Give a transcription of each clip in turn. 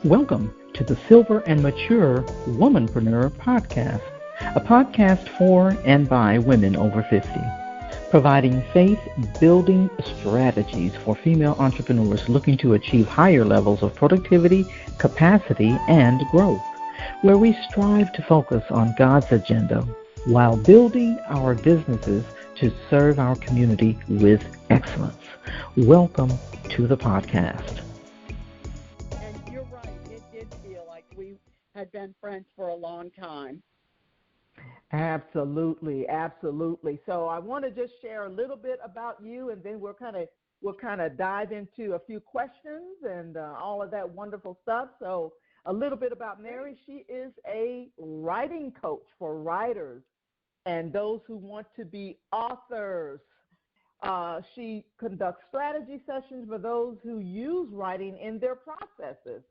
Welcome to the Silver Mature WomanPreneur Podcast, a podcast for and by women over 50, providing faith-building strategies for female entrepreneurs looking to achieve higher levels of productivity, capacity, and growth, where we strive to focus on God's agenda while building our businesses to serve our community with excellence. Welcome to the podcast. And you're right, it did feel like we had been friends for a long time. Absolutely, absolutely. So I want to just share a little bit about you, and then we'll kind of dive into a few questions and all of that wonderful stuff. So a little bit about Mary. She is a writing coach for writers and those who want to be authors. She conducts strategy sessions for those who use writing in their processes.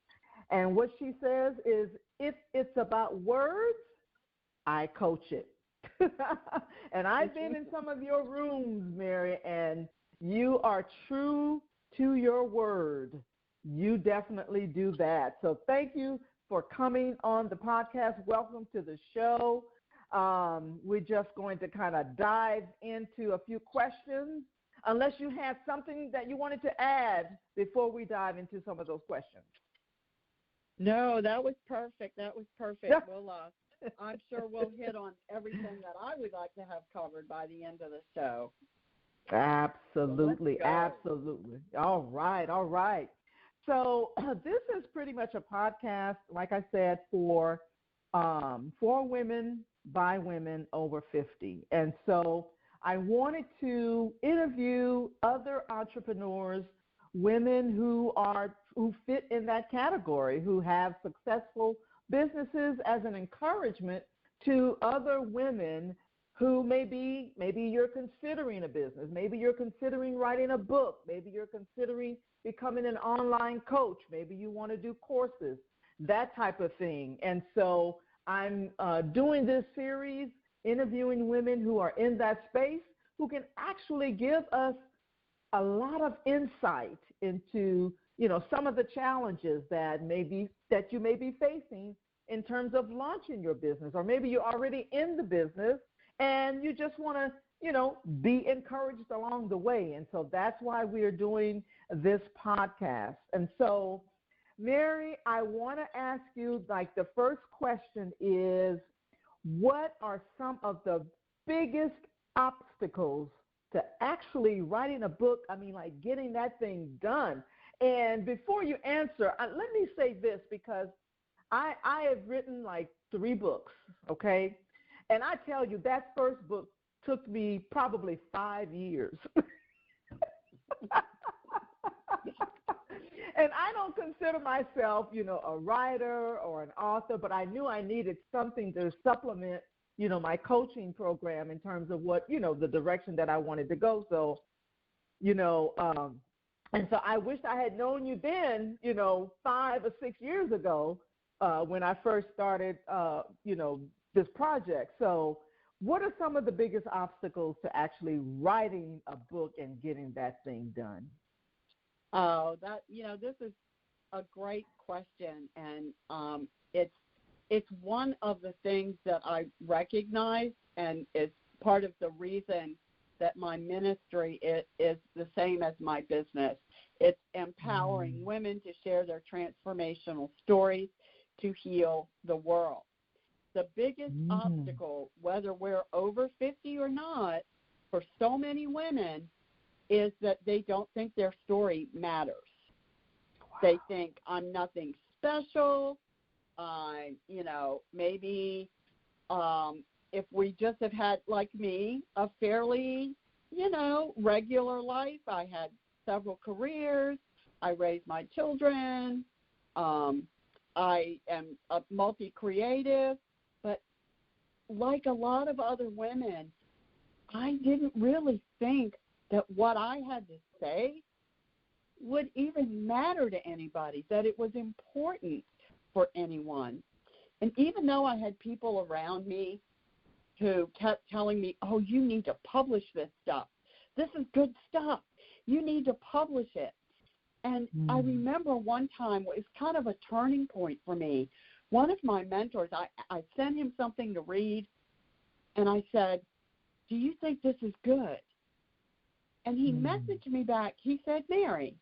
And what she says is, if it's about words, I coach it. And I've been in some of your rooms, Mary, and you are true to your word. You definitely do that. So thank you for coming on the podcast. Welcome to the show. We're just going to kind of dive into a few questions, unless you had something that you wanted to add before we dive into some of those questions. No, that was perfect. I'm sure we'll hit on everything that I would like to have covered by the end of the show. Absolutely, absolutely. All right. So this is pretty much a podcast, like I said, for women by women over 50. And so I wanted to interview other entrepreneurs, women who fit in that category, who have successful businesses, as an encouragement to other women who maybe you're considering a business, maybe you're considering writing a book, maybe you're considering becoming an online coach, maybe you want to do courses, that type of thing. And so I'm doing this series, interviewing women who are in that space, who can actually give us a lot of insight into, some of the challenges that you may be facing in terms of launching your business, or maybe you're already in the business and you just want to, be encouraged along the way. And so that's why we are doing this podcast. And so, Mary, I want to ask you, the first question is, what are some of the biggest obstacles to actually writing a book? Getting that thing done. And before you answer, let me say this, because I have written 3 books, okay? And I tell you, that first book took me probably 5 years. And I don't consider myself, a writer or an author, but I knew I needed something to supplement, my coaching program in terms of what, the direction that I wanted to go. So, and so I wish I had known you then, 5 or 6 years ago when I first started, this project. So what are some of the biggest obstacles to actually writing a book and getting that thing done? Oh, this is a great question, and it's one of the things that I recognize, and it's part of the reason that my ministry is the same as my business. It's empowering women to share their transformational stories to heal the world. The biggest obstacle, whether we're over 50 or not, for so many women, is that they don't think their story matters. Wow. They think, I'm nothing special. Maybe if we just have had, like me, a fairly, regular life. I had several careers. I raised my children. I am a multi-creative. But like a lot of other women, I didn't really think that what I had to say would even matter to anybody, that it was important for anyone. And even though I had people around me who kept telling me, oh, you need to publish this stuff. This is good stuff. You need to publish it. And I remember one time, it was kind of a turning point for me. One of my mentors, I sent him something to read, and I said, do you think this is good? And he messaged me back. He said, Mary,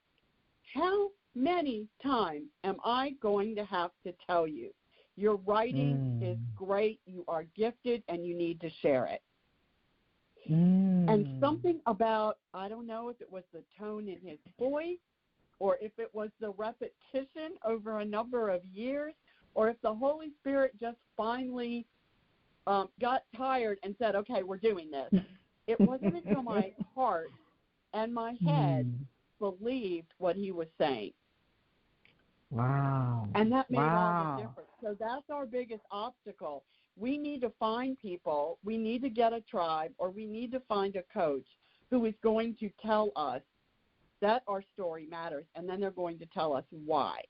how many times am I going to have to tell you? Your writing is great, you are gifted, and you need to share it. And something about, I don't know if it was the tone in his voice, or if it was the repetition over a number of years, or if the Holy Spirit just finally got tired and said, okay, we're doing this. It wasn't until my heart and my head believed what he was saying. Wow. And that made all the difference. So that's our biggest obstacle. We need to find people, we need to get a tribe, or we need to find a coach who is going to tell us that our story matters, and then they're going to tell us why.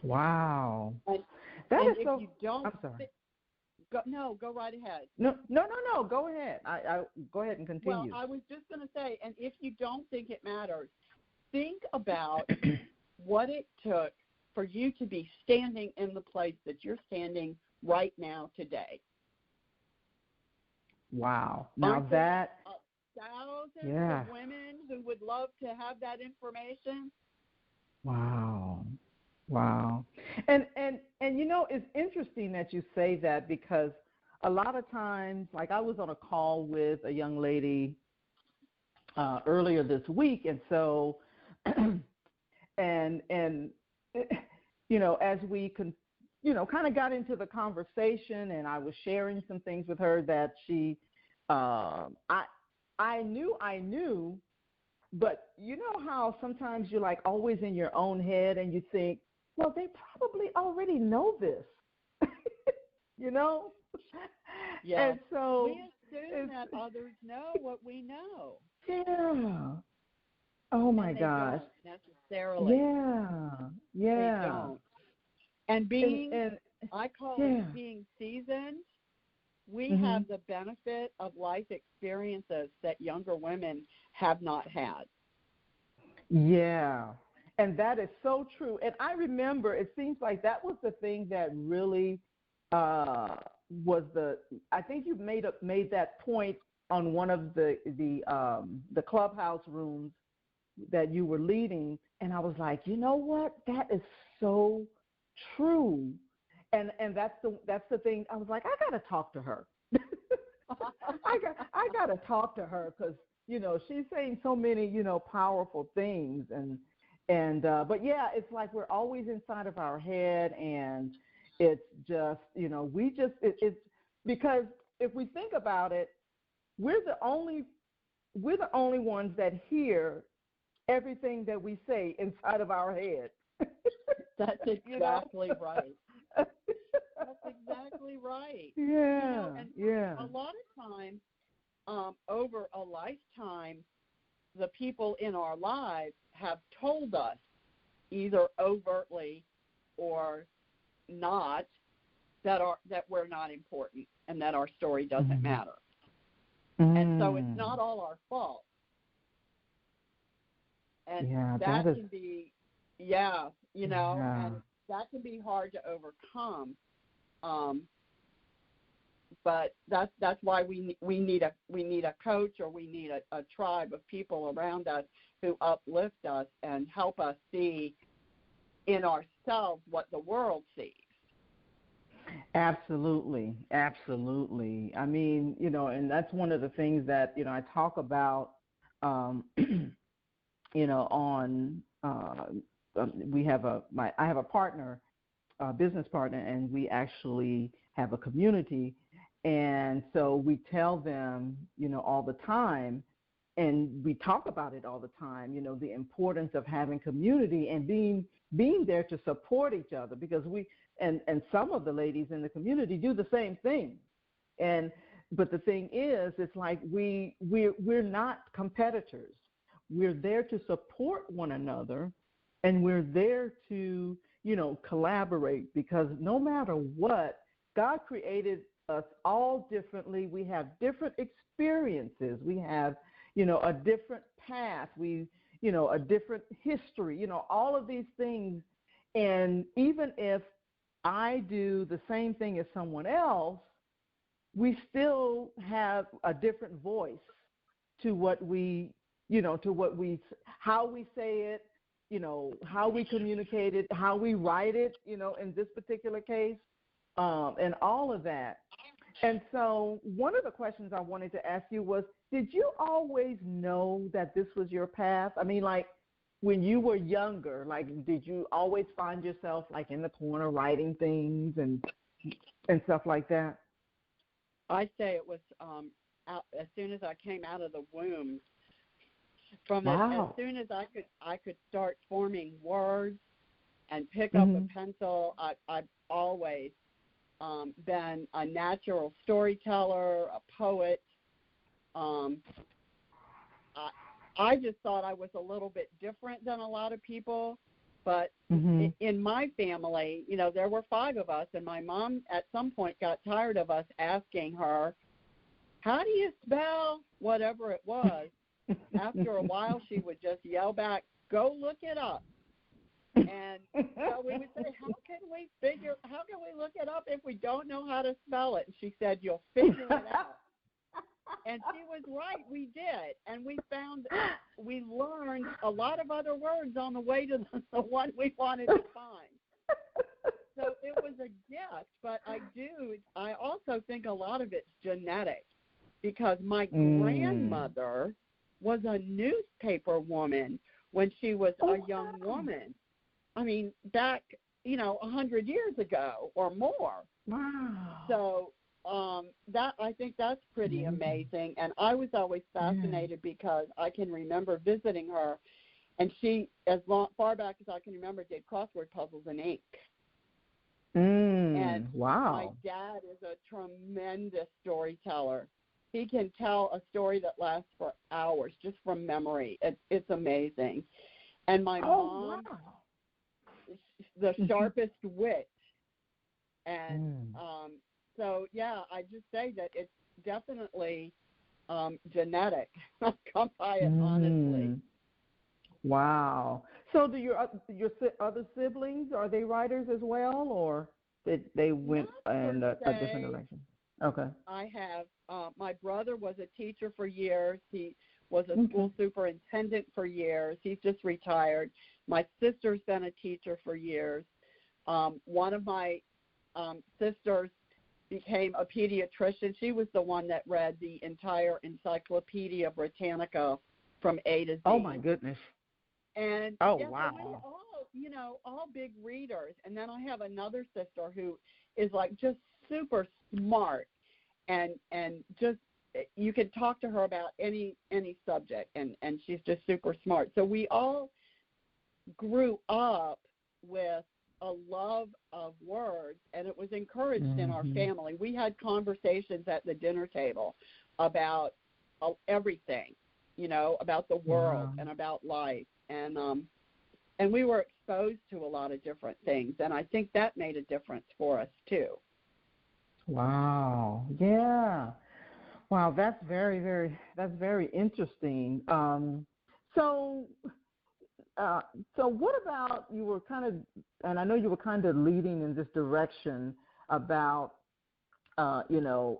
Wow. And if you don't, I'm sorry. Go right ahead. No, go ahead. I go ahead and continue. Well, I was just going to say, and if you don't think it matters, think about what it took for you to be standing in the place that you're standing right now today. Wow. Now Aren't that thousands of women who would love to have that information. Wow. And you know, it's interesting that you say that, because a lot of times, like I was on a call with a young lady earlier this week, and so and you know, as we kind of got into the conversation, and I was sharing some things with her that she I knew, but you know how sometimes you're like always in your own head and you think, well, they probably already know this, you know? Yeah. And so we assume that others know what we know. Yeah. Oh my gosh. Don't necessarily. Yeah. They don't. And I call it being seasoned. We have the benefit of life experiences that younger women have not had. Yeah. And that is so true. And I remember, it seems like that was the thing that really was I think you made that point on one of the clubhouse rooms that you were leading, and I was like, you know what? That is so true. And that's the thing. I was like, I got to talk to her. I got to talk to her, because she's saying so many powerful things, but yeah, it's like we're always inside of our head, and it's just it's because if we think about it, we're the only ones that hear everything that we say inside of our head. That's exactly right. That's exactly right. Yeah, A lot of times, over a lifetime, the people in our lives have told us, either overtly or not, that we're not important and that our story doesn't matter. And so it's not all our fault. And that can be, and that can be hard to overcome. But that's why we need a coach, or we need a tribe of people around us who uplift us and help us see in ourselves what the world sees. Absolutely. I mean, and that's one of the things that I talk about. I have a partner, a business partner, and we actually have a community. And so we tell them, all the time, and we talk about it all the time, the importance of having community and being there to support each other, because and some of the ladies in the community do the same thing. But the thing is, it's like we're not competitors. We're there to support one another, and we're there to, collaborate, because no matter what, God created us all differently. We have different experiences. We have, a different path. a different history, all of these things. And even if I do the same thing as someone else, we still have a different voice to what we, how we say it, how we communicate it, how we write it, in this particular case, and all of that. And so one of the questions I wanted to ask you was, did you always know that this was your path? I mean, like, when you were younger, like, did you always find yourself, like, in the corner writing things and stuff like that? I say it was as soon as I came out of the womb. As soon as I could start forming words and pick up a pencil, I've always been a natural storyteller, a poet. I just thought I was a little bit different than a lot of people, but in my family, there were 5 of us, and my mom at some point got tired of us asking her, how do you spell whatever it was? After a while, she would just yell back, go look it up. And so we would say, how can we look it up if we don't know how to spell it? And she said, you'll figure it out. And she was right, we did. And we learned a lot of other words on the way to the one we wanted to find. So it was a gift, but I also think a lot of it's genetic, because my grandmother was a newspaper woman when she was a young woman. I mean, back, 100 years ago or more. Wow. So I think that's pretty amazing. And I was always fascinated because I can remember visiting her, and she, far back as I can remember, did crossword puzzles in ink. And wow. My dad is a tremendous storyteller. He can tell a story that lasts for hours just from memory. It's amazing. And my mom, the sharpest wit. And so, I just say that it's definitely genetic. I'll come by it honestly. Wow. So do your other siblings, are they writers as well, or did they went in a different direction? Okay. I have. My brother was a teacher for years. He was a school superintendent for years. He's just retired. My sister's been a teacher for years. One of my sisters became a pediatrician. She was the one that read the entire Encyclopedia Britannica from A to Z. Oh, my goodness. And wow. So we were all big readers. And then I have another sister who is like just super smart, and just you can talk to her about any subject, and she's just super smart. So we all grew up with a love of words, and it was encouraged in our family. We had conversations at the dinner table about everything, about the world and about life, and we were exposed to a lot of different things, and I think that made a difference for us too. Wow. Yeah. Wow, that's very interesting. So what about, you were kind of, and I know you were kind of leading in this direction about, the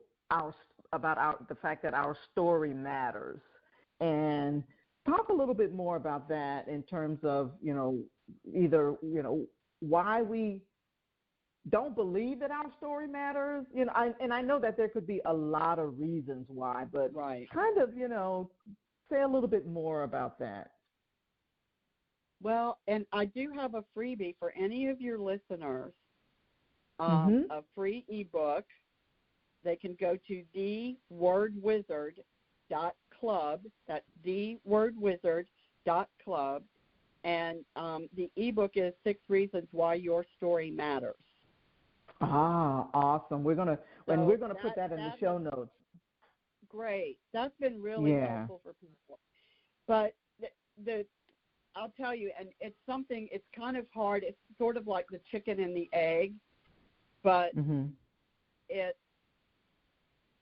fact that our story matters, and talk a little bit more about that in terms of, either, why we don't believe that our story matters, and I know that there could be a lot of reasons why, but kind of, say a little bit more about that. Well, and I do have a freebie for any of your listeners, a free ebook. They can go to thewordwizard.club. That's thewordwizard.club. And the ebook is 6 Reasons Why Your Story Matters. Ah, awesome. We're gonna put that in the show notes. Great. That's been really helpful for people. But I'll tell you, and it's kind of hard. It's sort of like the chicken and the egg, but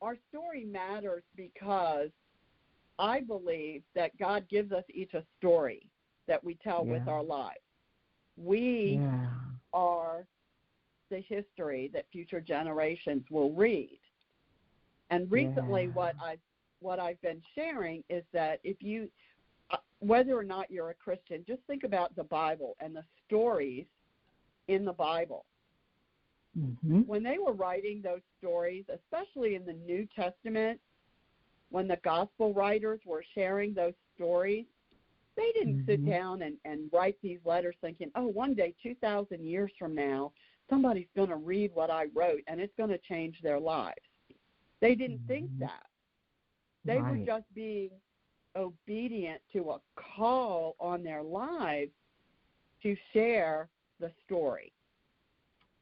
our story matters because I believe that God gives us each a story that we tell with our lives. We are the history that future generations will read. And recently what I've been sharing is that if you, whether or not you're a Christian, just think about the Bible and the stories in the Bible. Mm-hmm. When they were writing those stories, especially in the New Testament, when the gospel writers were sharing those stories, they didn't sit down and write these letters thinking, oh, one day, 2,000 years from now, somebody's going to read what I wrote and it's going to change their lives. They didn't think that. They were just being obedient to a call on their lives to share the story.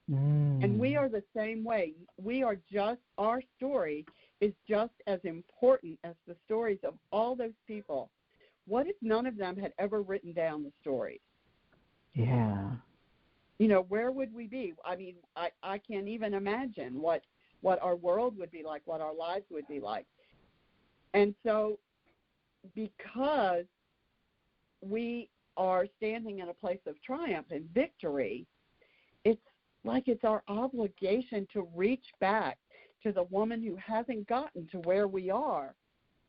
And we are the same way. We are just, our story is just as important as the stories of all those people. What if none of them had ever written down the stories? Yeah. You know, where would we be? I mean, I can't even imagine what our world would be like, what our lives would be like. And so because we are standing in a place of triumph and victory, it's like it's our obligation to reach back to the woman who hasn't gotten to where we are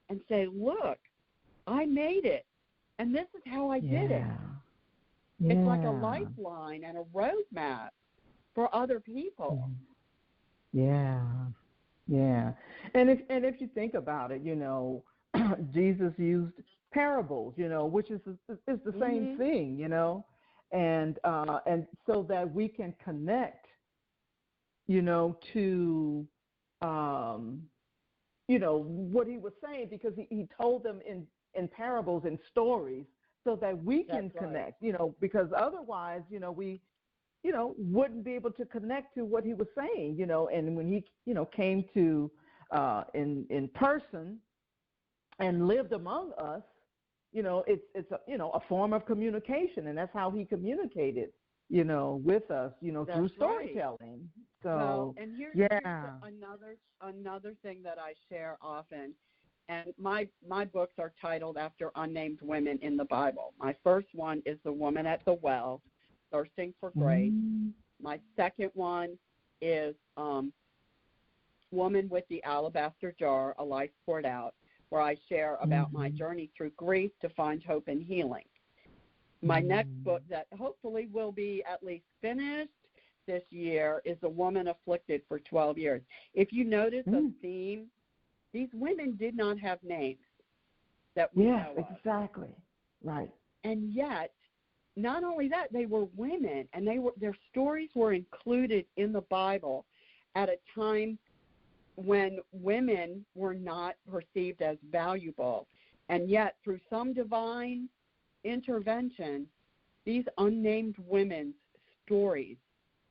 and say, look, I made it, and this is how I did it. It's like a lifeline and a roadmap for other people. Yeah. And if you think about it, you know, Jesus used parables, you know, which is the same thing, you know, and so that we can connect, you know, to you know, what he was saying, because he told them in parables and stories so that we can connect, you know, because otherwise, you know, we, you know, wouldn't be able to connect to what he was saying, you know. And when he, you know, came to in person and lived among us, you know, it's a, you know, a form of communication, and that's how he communicated, you know, with us, you know, through storytelling. So, well, and here's another thing that I share often, and my books are titled after unnamed women in the Bible. My first one is The Woman at the Well, Thirsting for Grace. My second one is Woman with the Alabaster Jar, A Life Poured Out, where I share about my journey through grief to find hope and healing. My next book that hopefully will be at least finished this year is A Woman Afflicted for 12 Years. If you notice a theme, these women did not have names that we know of. Exactly. Right. And yet, not only that, they were women, and their stories were included in the Bible at a time when women were not perceived as valuable. And yet, through some divine intervention, these unnamed women's stories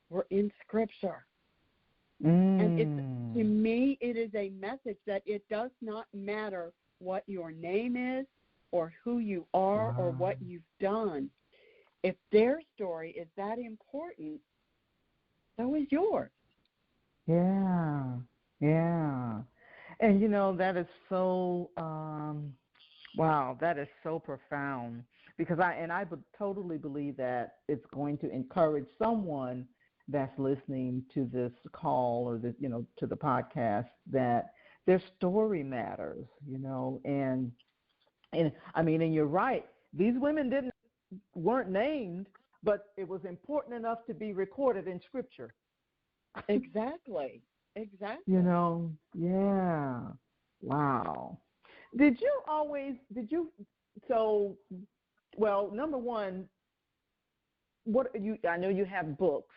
were in Scripture. And to me, it is a message that it does not matter what your name is or who you are or what you've done. If their story is that important, so is yours. Yeah. And, you know, that is so, wow, that is so profound, because I totally believe that it's going to encourage someone that's listening to this call or this, you know, to the podcast, that their story matters, you know. And I mean, and you're right, these women weren't named, but it was important enough to be recorded in Scripture. Exactly. You know, yeah. Wow. Well, number one, I know you have books.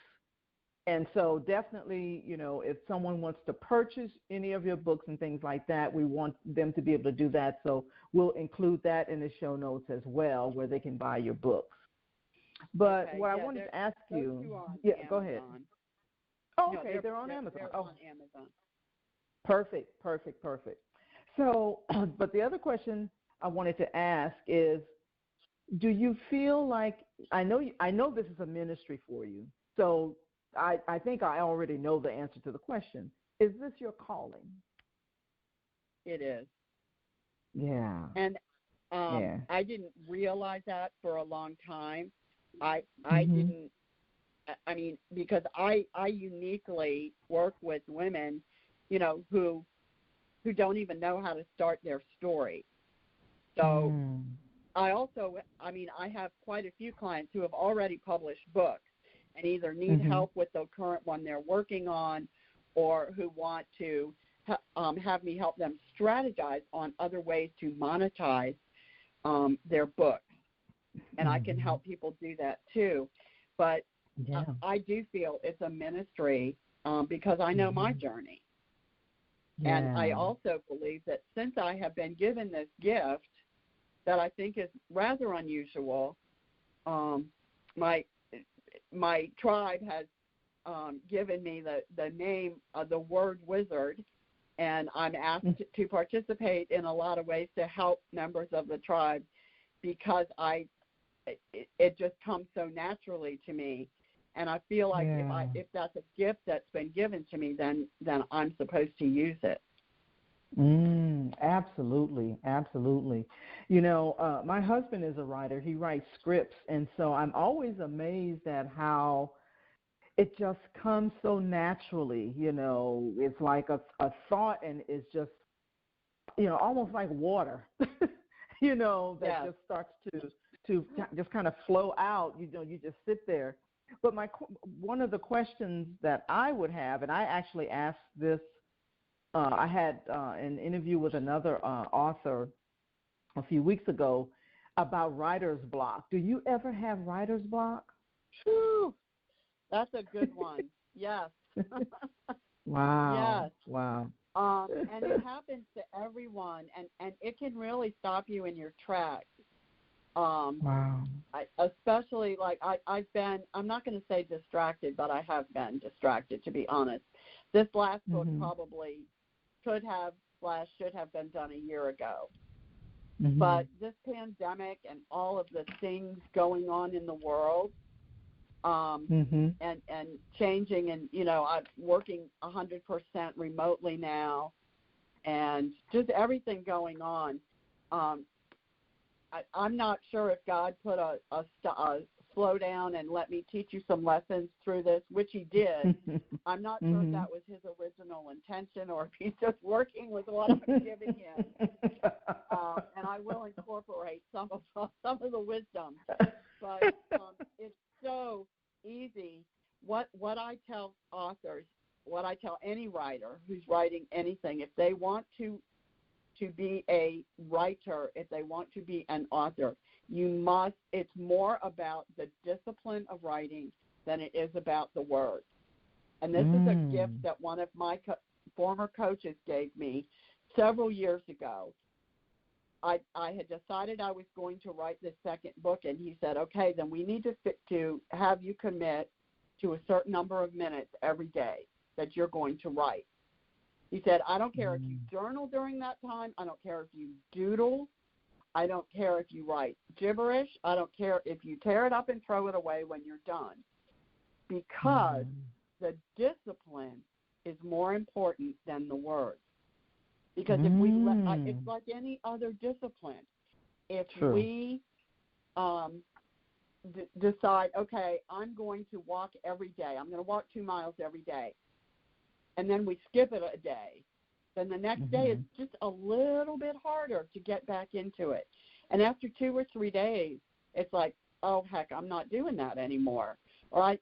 And so definitely, you know, if someone wants to purchase any of your books and things like that, we want them to be able to do that. So we'll include that in the show notes as well, where they can buy your books. But what I wanted to ask you, go ahead. Oh, okay, they're on Amazon. They're on Amazon. Perfect. So, but the other question I wanted to ask is, do you feel like, I know this is a ministry for you, so I think I already know the answer to the question. Is this your calling? It is. Yeah. And Yeah. I didn't realize that for a long time. I didn't. I mean, because I uniquely work with women, who don't even know how to start their story. So I have quite a few clients who have already published books and either need help with the current one they're working on, or who want to have me help them strategize on other ways to monetize their books. And I can help people do that too. But I do feel it's a ministry because I know my journey. Yeah. And I also believe that since I have been given this gift that I think is rather unusual, my tribe has given me the name of the word wizard, and I'm asked to participate in a lot of ways to help members of the tribe because it just comes so naturally to me. And I feel like if that's a gift that's been given to me, then I'm supposed to use it. Absolutely, absolutely. My husband is a writer. He writes scripts, and so I'm always amazed at how it just comes so naturally. It's like a thought, and it's just, almost like water, that just starts to just kind of flow out. You just sit there. But one of the questions that I would have, and I actually asked this, I had an interview with another author a few weeks ago about writer's block. Do you ever have writer's block? Whew, that's a good one. Yes. Wow. Yes. Wow. And it happens to everyone, and it can really stop you in your tracks. Wow. Especially I'm not going to say distracted, but I have been distracted, to be honest. This last book probably should have been done a year ago. But this pandemic and all of the things going on in the world, and changing, and I'm working 100% remotely now, and just everything going on. I'm not sure if God put a slow down and let me teach you some lessons through this, which he did. I'm not sure if that was his original intention or if he's just working with what I'm giving him. And I will incorporate some of the wisdom. But it's so easy. What I tell authors, what I tell any writer who's writing anything, if they want to be a writer, if they want to be an author, it's more about the discipline of writing than it is about the words. And this is a gift that one of my former coaches gave me several years ago. I had decided I was going to write this second book, and he said, okay, then we need to have you commit to a certain number of minutes every day that you're going to write. He said, I don't care if you journal during that time. I don't care if you doodle. I don't care if you write gibberish. I don't care if you tear it up and throw it away when you're done. Because the discipline is more important than the words. Because if we it's like any other discipline. If we decide, okay, I'm going to walk every day. I'm going to walk 2 miles every day. And then we skip it a day, then the next day is just a little bit harder to get back into it. And after 2 or 3 days, it's like, oh, heck, I'm not doing that anymore. Or,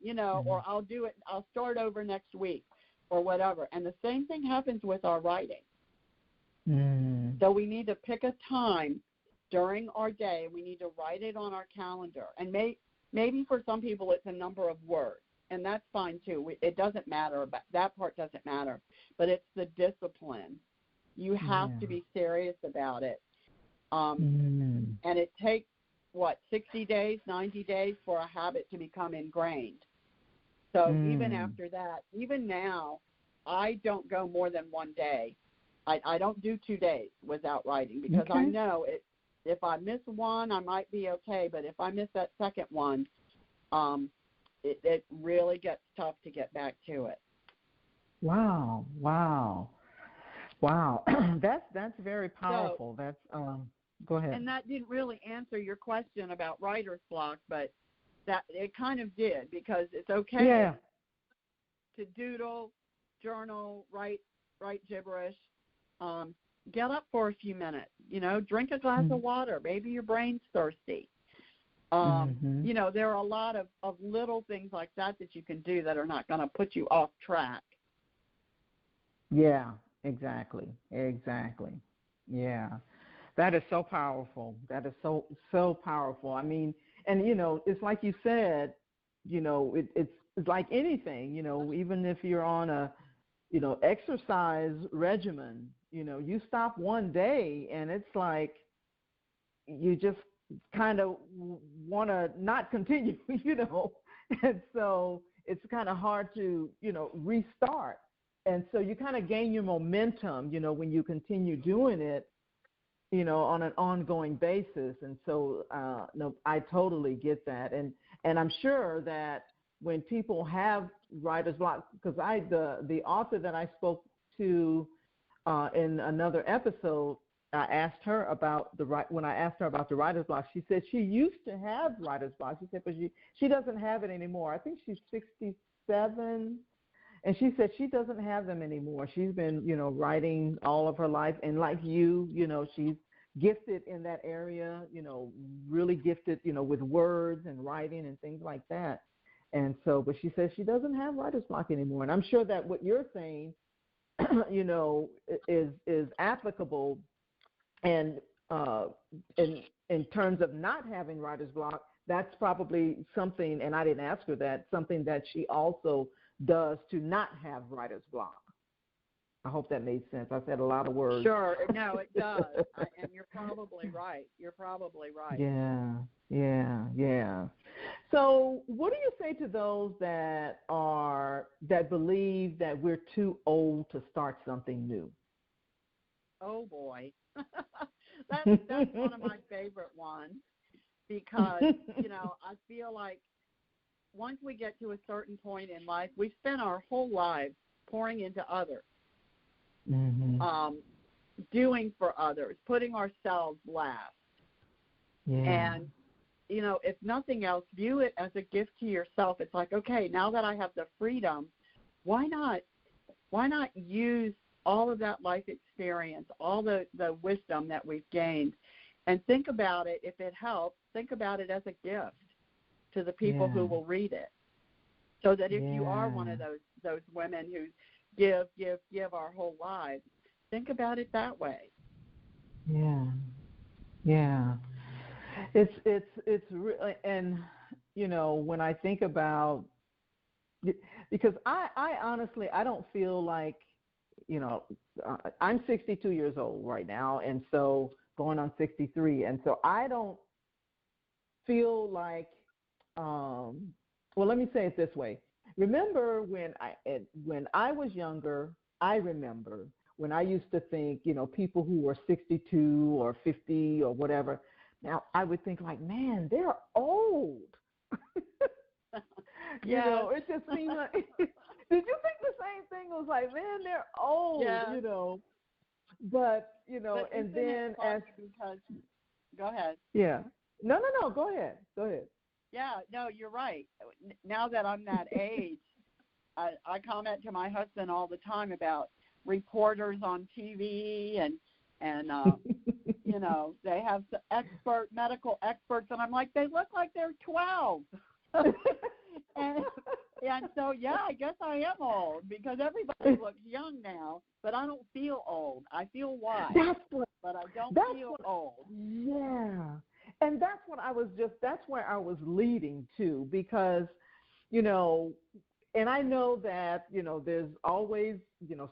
or I'll do it, I'll start over next week or whatever. And the same thing happens with our writing. So we need to pick a time during our day. We need to write it on our calendar. And maybe for some people it's a number of words. And that's fine, too. It doesn't matter. That part doesn't matter. But it's the discipline. You have to be serious about it. And it takes, 60 days, 90 days for a habit to become ingrained. So even after that, even now, I don't go more than 1 day. I don't do 2 days without writing because I know if I miss one, I might be okay. But if I miss that second one, it really gets tough to get back to it. Wow. Wow. That's very powerful. So, That's go ahead. and that didn't really answer your question about writer's block, but that it kind of did, because it's okay to doodle, journal, write gibberish. Get up for a few minutes, drink a glass of water. Maybe your brain's thirsty. There are a lot of little things like that you can do that are not going to put you off track. Yeah, exactly. Yeah. That is so powerful. That is so powerful. I mean, and, it's like you said, it's like anything, even if you're on a, exercise regimen, you stop one day and it's like you just kind of want to not continue, and so it's kind of hard to, restart. And so you kind of gain your momentum, when you continue doing it, on an ongoing basis. And so, no, I totally get that. And I'm sure that when people have writer's block, because the author that I spoke to in another episode, I asked her about when I asked her about the writer's block, she said she used to have writer's block. She said, but she doesn't have it anymore. I think she's 67. And she said she doesn't have them anymore. She's been, writing all of her life. And like you, she's gifted in that area, really gifted, with words and writing and things like that. And so, but she says she doesn't have writer's block anymore. And I'm sure that what you're saying, is applicable. And in terms of not having writer's block, that's probably something, and I didn't ask her that, something that she also does to not have writer's block. I hope that made sense. I said a lot of words. Sure. No, it does. And you're probably right. Yeah. So what do you say to those that believe that we're too old to start something new? Oh, boy. That's one of my favorite ones, because, I feel like once we get to a certain point in life, we spend our whole lives pouring into others, doing for others, putting ourselves last. Yeah. And, if nothing else, view it as a gift to yourself. It's like, okay, now that I have the freedom, why not use all of that life experience, all the wisdom that we've gained, and think about it, if it helps, think about it as a gift to the people who will read it. So that if you are one of those women who give our whole lives, think about it that way. Yeah. It's really, and when I think about, because I honestly, I don't feel like, I'm 62 years old right now, and so going on 63, and so I don't feel like, well, let me say it this way. Remember when I was younger, I remember when I used to think, people who were 62 or 50 or whatever, now I would think like, man, they're old. It just seemed like, did you think the same thing? It was like, man, they're old, But, But and then because, go ahead. Yeah. No, go ahead. Yeah, no, you're right. Now that I'm that age, I comment to my husband all the time about reporters on TV and they have medical experts, and I'm like, they look like they're 12. and so, I guess I am old, because everybody looks young now, but I don't feel old. I feel wise, but I don't feel old. Yeah. And that's where I was leading to, because, and I know that, there's always,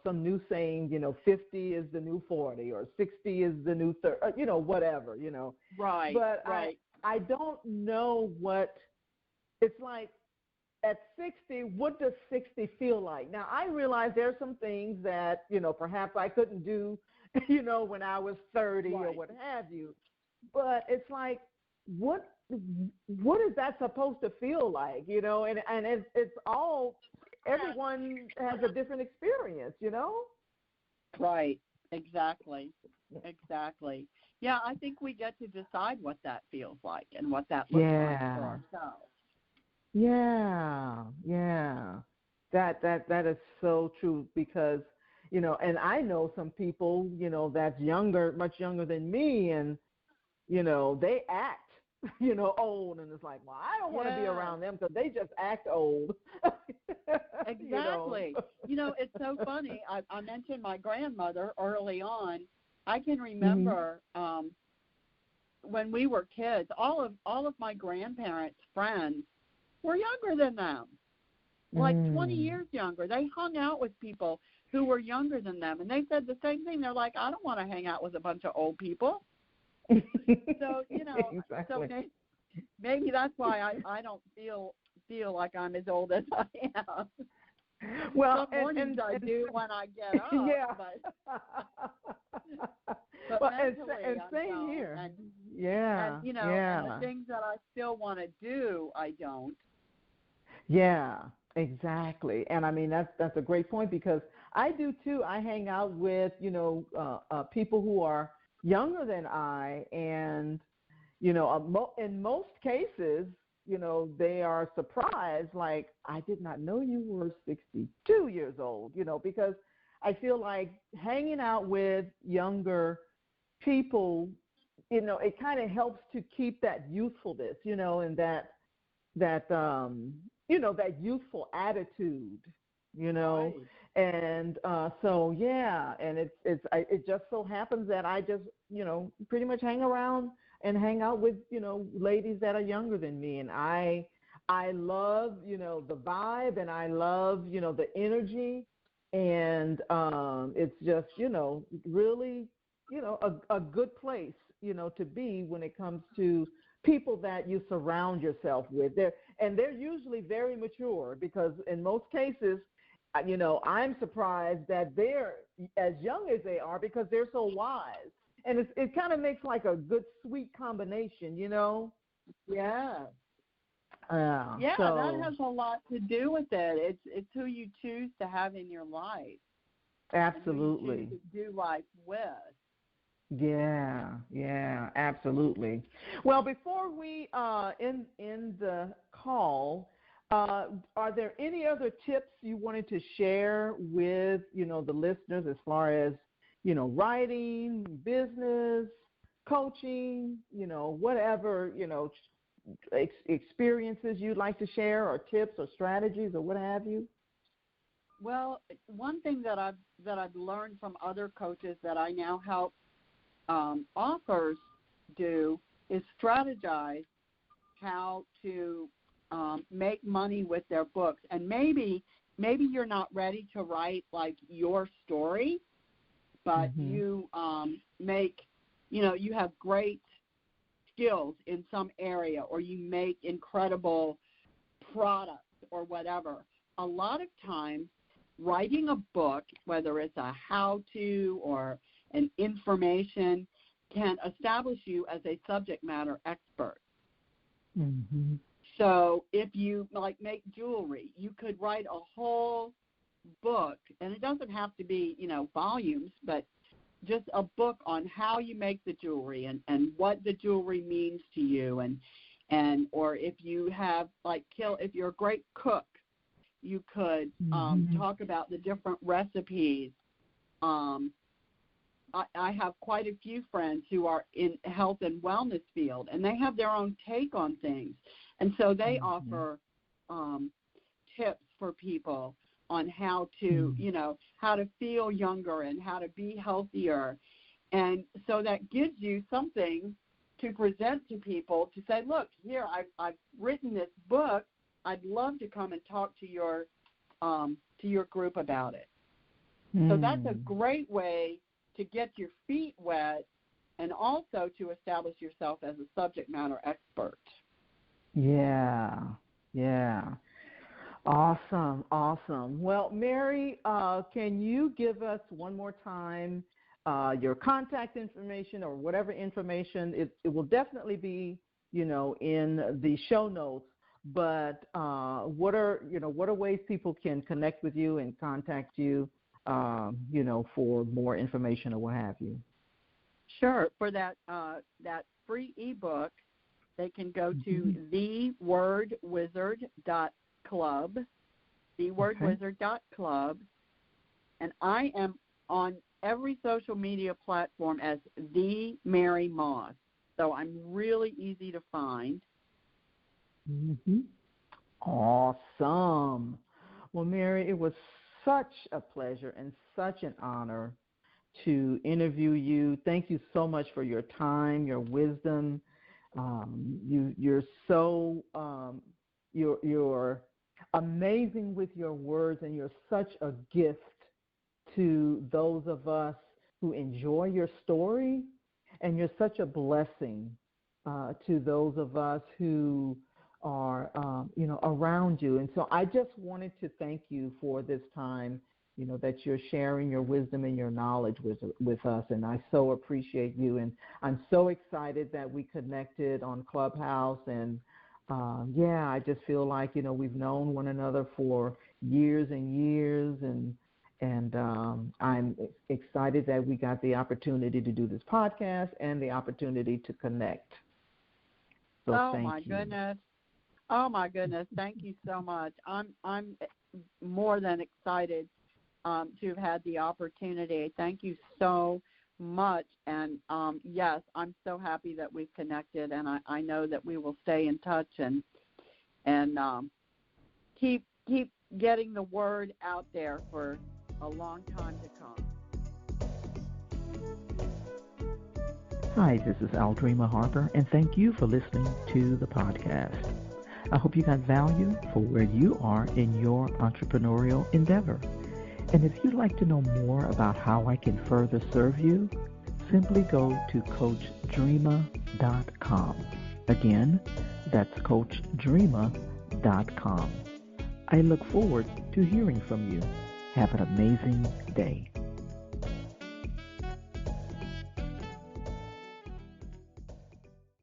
some new saying, 50 is the new 40 or 60 is the new 30, whatever, Right. But right. I don't know what it's like at 60. What does 60 feel like? Now, I realize there's some things that, perhaps I couldn't do, when I was 30 or what have you. But it's like, what is that supposed to feel like, and it's all, everyone has a different experience, Right. Exactly. Exactly. Yeah, I think we get to decide what that feels like and what that looks like for ourselves. Yeah, yeah. That is so true because, and I know some people, that's younger, much younger than me, and, they act, old, and it's like, well, I don't want to be around them because they just act old. Exactly. It's so funny. I mentioned my grandmother early on. I can remember when we were kids, all of my grandparents' friends were younger than them, like 20 years younger. They hung out with people who were younger than them, and they said the same thing. They're like, I don't want to hang out with a bunch of old people. So, exactly. so maybe that's why I don't feel like I'm as old as I am. Well, some mornings I do when I get up. Yeah. But well, mentally, and same young, here. And, yeah. And, yeah. and the things that I still want to do, I don't. Yeah, exactly. And I mean, that's a great point because I do too. I hang out with, people who are younger than I, and, in most cases, they are surprised, like, I did not know you were 62 years old, because I feel like hanging out with younger people, it kind of helps to keep that youthfulness, and that that youthful attitude, Right. and so yeah, and it just so happens that I just pretty much hang around and hang out with ladies that are younger than me, and I love the vibe, and I love the energy, and it's just really a good place to be when it comes to people that you surround yourself with. They're usually very mature because in most cases, I'm surprised that they're as young as they are because they're so wise. And it kind of makes like a good, sweet combination, Yeah. Yeah, so, that has a lot to do with it. It's who you choose to have in your life. Absolutely. And who you choose to do life with. Yeah, absolutely. Well, before we end the call, are there any other tips you wanted to share with the listeners as far as writing, business, coaching, whatever experiences you'd like to share, or tips or strategies or what have you? Well, one thing that I've learned from other coaches that I now help authors do is strategize how to make money with their books. And maybe you're not ready to write like your story, but you you have great skills in some area, or you make incredible products or whatever. A lot of times writing a book, whether it's a how-to or an information, can establish you as a subject matter expert. So if you make jewelry, you could write a whole book, and it doesn't have to be, volumes, but just a book on how you make the jewelry and what the jewelry means to you, and or if you have if you're a great cook, you could talk about the different recipes. I have quite a few friends who are in health and wellness field, and they have their own take on things. And so they offer tips for people on how to, how to feel younger and how to be healthier. And so that gives you something to present to people to say, look, here, I've written this book. I'd love to come and talk to your group about it. So that's a great way to get your feet wet and also to establish yourself as a subject matter expert. Yeah. Awesome. Well, Mary, can you give us one more time your contact information or whatever information? It will definitely be, in the show notes. But what are ways people can connect with you and contact you for more information or what have you? Sure. For that free ebook, they can go to thewordwizard.club, thewordwizard.club, and I am on every social media platform as The Mary Moss, so I'm really easy to find. Mm-hmm. Awesome. Well, Mary, it was such a pleasure and such an honor to interview you. Thank you so much for your time, your wisdom. You're so you're amazing with your words, and you're such a gift to those of us who enjoy your story, and you're such a blessing to those of us who are around you. And so I just wanted to thank you for this time, that you're sharing your wisdom and your knowledge with us, and I so appreciate you. And I'm so excited that we connected on Clubhouse, and I just feel like we've known one another for years and years, and I'm excited that we got the opportunity to do this podcast and the opportunity to connect. So oh my goodness! Thank you so much. I'm more than excited to have had the opportunity. Thank you so much. And yes, I'm so happy that we've connected, and I know that we will stay in touch and keep getting the word out there for a long time to come. Hi, this is Aldreama Harper, and thank you for listening to the podcast. I hope you got value for where you are in your entrepreneurial endeavor. And if you'd like to know more about how I can further serve you, simply go to CoachDreama.com. Again, that's CoachDreama.com. I look forward to hearing from you. Have an amazing day.